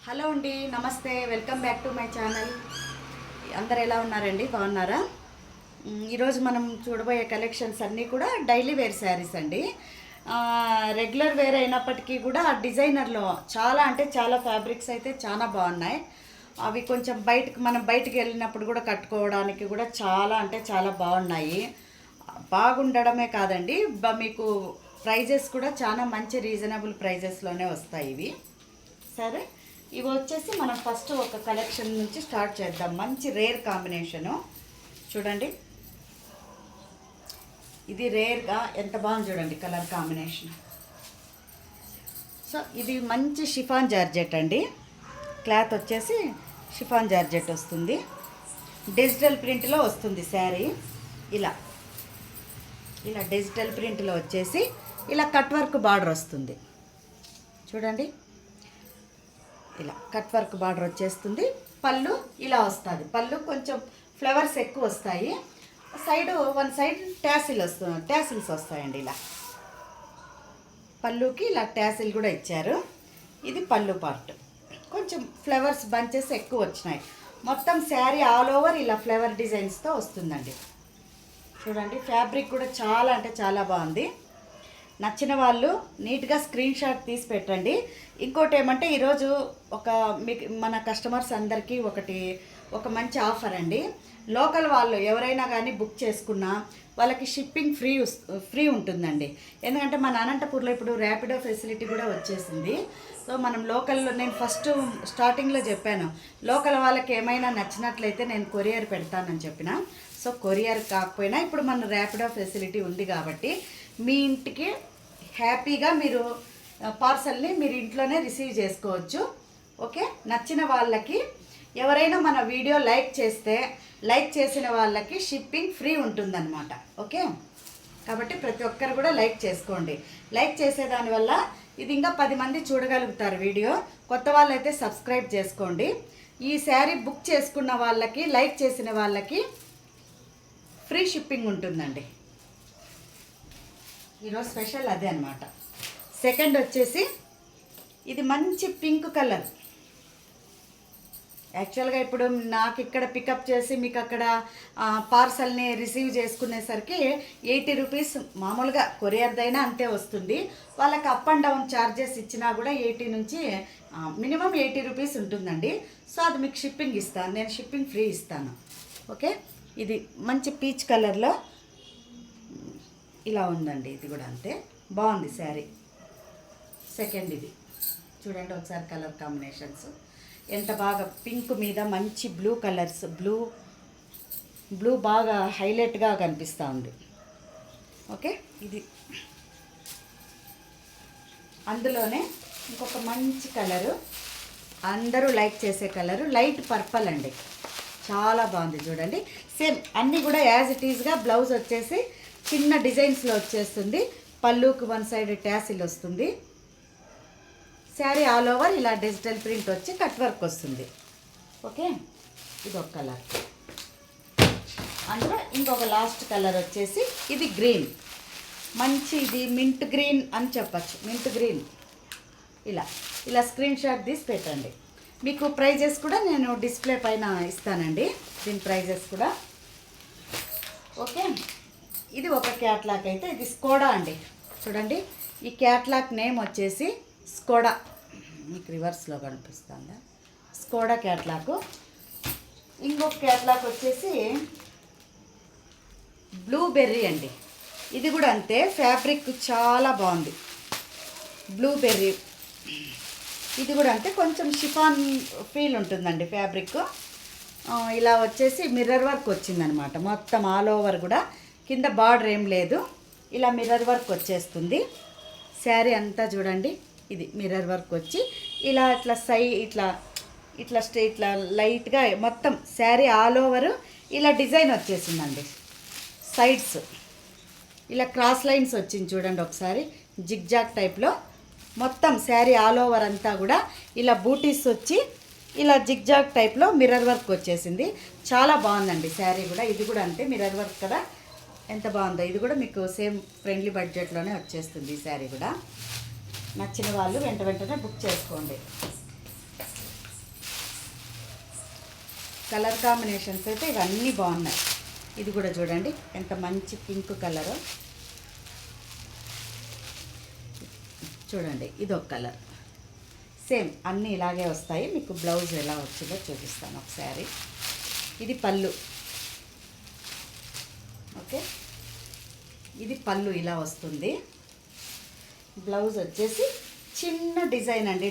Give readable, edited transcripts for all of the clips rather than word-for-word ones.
Hello అండి, నమస్తే. Welcome back to my channel. అందరు ఎలా ఉన్నారండి? బాగున్నారా? ఈరోజు మనం చూడబోయే కలెక్షన్స్ అన్నీ కూడా డైలీ వేర్ శారీస్ అండి. రెగ్యులర్ వేర్ అయినప్పటికీ కూడా డిజైనర్లో చాలా అంటే చాలా ఫ్యాబ్రిక్స్ అయితే చాలా బాగున్నాయి. అవి కొంచెం మనం బయటికి వెళ్ళినప్పుడు కూడా కట్టుకోవడానికి కూడా చాలా అంటే చాలా బాగున్నాయి. బాగుండడమే కాదండి, మీకు ప్రైజెస్ కూడా చాలా మంచి రీజనబుల్ ప్రైజెస్లోనే వస్తాయి ఇవి. సరే, ఇవి వచ్చేసి మనం ఫస్ట్ ఒక కలెక్షన్ నుంచి స్టార్ట్ చేద్దాం. మంచి రేర్ కాంబినేషను చూడండి. ఇది రేర్గా ఎంత బాగుంది చూడండి కలర్ కాంబినేషన్. సో ఇది మంచి షిఫాన్ జార్జెట్ అండి. క్లాత్ వచ్చేసి షిఫాన్ జార్జెట్ వస్తుంది. డిజిటల్ ప్రింట్లో వస్తుంది శారీ. ఇలా ఇలా డిజిటల్ ప్రింట్లో వచ్చేసి ఇలా కట్ వర్క్ బార్డర్ వస్తుంది చూడండి. ఇలా కట్ వర్క్ బార్డర్ వచ్చేస్తుంది. పళ్ళు ఇలా వస్తుంది. పళ్ళు కొంచెం ఫ్లవర్స్ ఎక్కువ వస్తాయి. వన్ సైడ్ ట్యాసిల్స్ వస్తాయండి. ఇలా పళ్ళుకి ఇలా ట్యాసిల్ కూడా ఇచ్చారు. ఇది పళ్ళు పార్ట్. కొంచెం ఫ్లవర్స్ బంచెస్ ఎక్కువ వచ్చినాయి. మొత్తం శారీ ఆల్ ఓవర్ ఇలా ఫ్లవర్ డిజైన్స్తో వస్తుందండి. చూడండి, ఫ్యాబ్రిక్ కూడా చాలా అంటే చాలా బాగుంది. నచ్చిన వాళ్ళు నీట్గా స్క్రీన్ షాట్ తీసి పెట్టండి. ఇంకోటి ఏమంటే ఈరోజు మన కస్టమర్స్ అందరికీ ఒక మంచి ఆఫర్ అండి. లోకల్ వాళ్ళు ఎవరైనా కానీ బుక్ చేసుకున్నా వాళ్ళకి షిప్పింగ్ ఫ్రీ ఉంటుందండి. ఎందుకంటే మన అనంతపూర్లో ఇప్పుడు ర్యాపిడో ఫెసిలిటీ కూడా వచ్చేసింది. సో మనం లోకల్లో, నేను ఫస్ట్ స్టార్టింగ్లో చెప్పాను, లోకల్ వాళ్ళకి ఏమైనా నచ్చినట్లయితే నేను కొరియర్ పెడతానని చెప్పిన. సో కొరియర్ కాకపోయినా ఇప్పుడు మన ర్యాపిడో ఫెసిలిటీ ఉంది కాబట్టి మీ ఇంటికి హ్యాపీగా మీరు పార్సల్ని మీరు ఇంట్లోనే రిసీవ్ చేసుకోవచ్చు. ఓకే, నచ్చిన వాళ్ళకి ఎవరైనా మన వీడియో లైక్ చేసిన వాళ్ళకి షిప్పింగ్ ఫ్రీ ఉంటుందన్నమాట. ఓకే, కాబట్టి ప్రతి ఒక్కరు కూడా లైక్ చేసుకోండి. లైక్ చేసేదానివల్ల ఇది ఇంకా 10 మంది చూడగలుగుతారు వీడియో. కొత్త వాళ్ళైతే సబ్స్క్రైబ్ చేసుకోండి. ఈ శారీ బుక్ చేసుకున్న వాళ్ళకి, లైక్ చేసిన వాళ్ళకి ఫ్రీ షిప్పింగ్ ఉంటుందండి. ఈరోజు స్పెషల్ అదే అనమాట. సెకండ్ వచ్చేసి ఇది మంచి పింక్ కలర్. యాక్చువల్గా ఇప్పుడు నాకు ఇక్కడ పికప్ చేసి మీకు అక్కడ పార్సల్ని రిసీవ్ చేసుకునేసరికి 80 రూపీస్, మామూలుగా కొరియర్దైనా అంతే వస్తుంది. వాళ్ళకి అప్ అండ్ డౌన్ ఛార్జెస్ ఇచ్చినా కూడా 80 నుంచి మినిమం 80 రూపీస్ ఉంటుందండి. సో అది మీకు షిప్పింగ్ ఇస్తాను, నేను షిప్పింగ్ ఫ్రీ ఇస్తాను. ఓకే, ఇది మంచి పీచ్ కలర్లో ఇలా ఉందండి. ఇది కూడా అంతే బాగుంది శారీ. సెకండ్ ఇది చూడండి ఒకసారి కలర్ కాంబినేషన్స్ ఎంత బాగా, పింక్ మీద మంచి బ్లూ కలర్స్, బ్లూ బాగా హైలైట్గా కనిపిస్తూ ఉంది. ఓకే, ఇది అందులోనే ఇంకొక మంచి కలరు, అందరూ లైక్ చేసే కలరు, లైట్ పర్పల్ అండి. చాలా బాగుంది చూడండి. సేమ్ అన్నీ కూడా యాజ్ ఇట్ ఈజ్గా బ్లౌజ్ వచ్చేసి చిన్న డిజైన్స్లో వచ్చేస్తుంది. పళ్ళుకి వన్ సైడ్ ట్యాసిల్ వస్తుంది. శారీ ఆల్ ఓవర్ ఇలా డిజిటల్ ప్రింట్ వచ్చి కట్ వర్క్ వస్తుంది. ఓకే, ఇది ఒక కలర్. అందులో ఇంకొక లాస్ట్ కలర్ వచ్చేసి ఇది గ్రీన్, మంచి ఇది మింట్ గ్రీన్ అని చెప్పచ్చు. మింట్ గ్రీన్ ఇలా స్క్రీన్ షాట్ తీసి పెట్టండి. మీకు ప్రైజెస్ కూడా నేను డిస్ప్లే పైన ఇస్తానండి, దీని ప్రైజెస్ కూడా. ఓకే, ఇది ఒక క్యాట్లాగ్ అయితే, ఇది స్కోడా అండి. చూడండి, ఈ క్యాట్లాగ్ నేమ్ వచ్చేసి స్కోడా. మీకు రివర్స్లో కనిపిస్తుందా? Skoda catalogue. ఇంకొక క్యాట్లాగ్ వచ్చేసి బ్లూబెర్రీ అండి. ఇది కూడా అంతే, ఫ్యాబ్రిక్ చాలా బాగుంది. బ్లూబెర్రీ ఇది కూడా అంతే, కొంచెం షిఫాన్ ఫీల్ ఉంటుందండి ఫ్యాబ్రిక్. ఇలా వచ్చేసి మిర్రర్ వర్క్ వచ్చిందనమాట. మొత్తం ఆల్ ఓవర్ కూడా కింద బార్డర్ ఏం లేదు, ఇలా మిర్రర్ వర్క్ వచ్చేస్తుంది. శారీ అంతా చూడండి, ఇది మిర్రర్ వర్క్ వచ్చి ఇలా ఇట్లా లైట్గా మొత్తం శారీ ఆల్ ఓవర్ ఇలా డిజైన్ వచ్చేసిందండి. సైడ్స్ ఇలా క్రాస్ లైన్స్ వచ్చింది చూడండి ఒకసారి, జిగ్జాగ్ టైప్లో మొత్తం శారీ ఆల్ ఓవర్ అంతా కూడా ఇలా బూటీస్ వచ్చి ఇలా జిగ్జాగ్ టైప్లో మిర్రర్ వర్క్ వచ్చేసింది. చాలా బాగుందండి శారీ కూడా. ఇది కూడా అంతే మిర్రర్ వర్క్ కదా, ఎంత బాగుందో. ఇది కూడా మీకు సేమ్ ఫ్రెండ్లీ బడ్జెట్లోనే వచ్చేస్తుంది ఈ శారీ కూడా. నచ్చిన వాళ్ళు వెంటనే బుక్ చేసుకోండి. కలర్ కాంబినేషన్స్ అయితే ఇవన్నీ బాగున్నాయి. ఇది కూడా చూడండి ఎంత మంచి పింక్ కలరు. చూడండి ఇదొక కలర్. సేమ్ అన్నీ ఇలాగే వస్తాయి. మీకు బ్లౌజ్ ఎలా వచ్చిందో చూపిస్తాను ఒకసారి. ఇది పళ్ళు. ఓకే, ఇది పళ్ళు ఇలా వస్తుంది. బ్లౌజ్ వచ్చేసి చిన్న డిజైన్ అండి,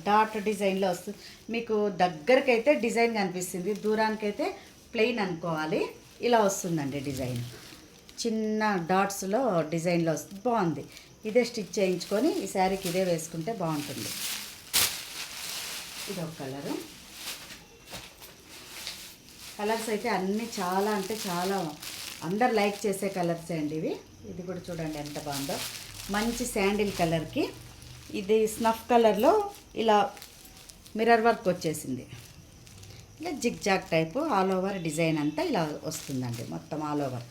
డాట్ డిజైన్లో వస్తుంది. మీకు దగ్గరకైతే డిజైన్ కనిపిస్తుంది, దూరానికైతే ప్లెయిన్ అనుకోవాలి. ఇలా వస్తుందండి డిజైన్, చిన్న డాట్స్లో డిజైన్లో వస్తుంది. బాగుంది. ఇదే స్టిచ్ చేయించుకొని ఈ శారీకి ఇదే వేసుకుంటే బాగుంటుంది. ఇది ఒక కలరు. కలర్స్ అయితే అన్నీ చాలా అంటే చాలా అందరు లైక్ చేసే కలర్సే అండి ఇవి. ఇది కూడా చూడండి ఎంత బాగుందో, మంచి శాండిల్ కలర్కి ఇది స్నఫ్ కలర్లో ఇలా మిర్రర్ వర్క్ వచ్చేసింది. ఇలా zig zag type all over design అంతా ఇలా వస్తుందండి, మొత్తం ఆల్ ఓవర్.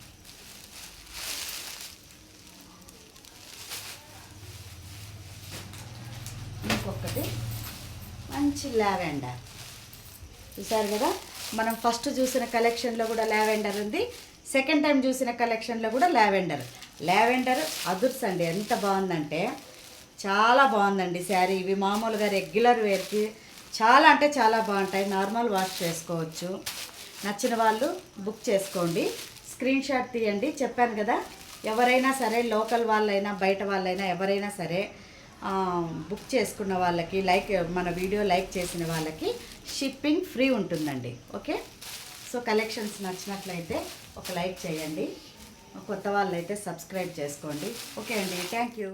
ఇంకొకటి మంచి లావెండర్. చూసారు కదా, మనం ఫస్ట్ చూసిన కలెక్షన్లో కూడా లావెండర్ ఉంది, సెకండ్ టైం చూసిన కలెక్షన్లో కూడా లావెండర్ అదుర్స్ అండి. ఎంత బాగుందంటే చాలా బాగుందండి శారీ. ఇవి మామూలుగా రెగ్యులర్ వేర్కి చాలా అంటే చాలా బాగుంటాయి. నార్మల్ వాష్ చేసుకోవచ్చు. నచ్చిన వాళ్ళు బుక్ చేసుకోండి, స్క్రీన్ షాట్ తీయండి. చెప్పాను కదా, ఎవరైనా సరే లోకల్ వాళ్ళైనా బయట వాళ్ళైనా ఎవరైనా సరే బుక్ చేసుకున్న వాళ్ళకి మన వీడియో లైక్ చేసిన వాళ్ళకి షిప్పింగ్ ఫ్రీ ఉంటుందండి. ఓకే, సో కలెక్షన్స్ నచ్చినట్లయితే ఒక లైక్ చేయండి, కొత్త వాళ్ళైతే సబ్స్క్రైబ్ చేసుకోండి. ఓకే అండి, థ్యాంక్ యూ.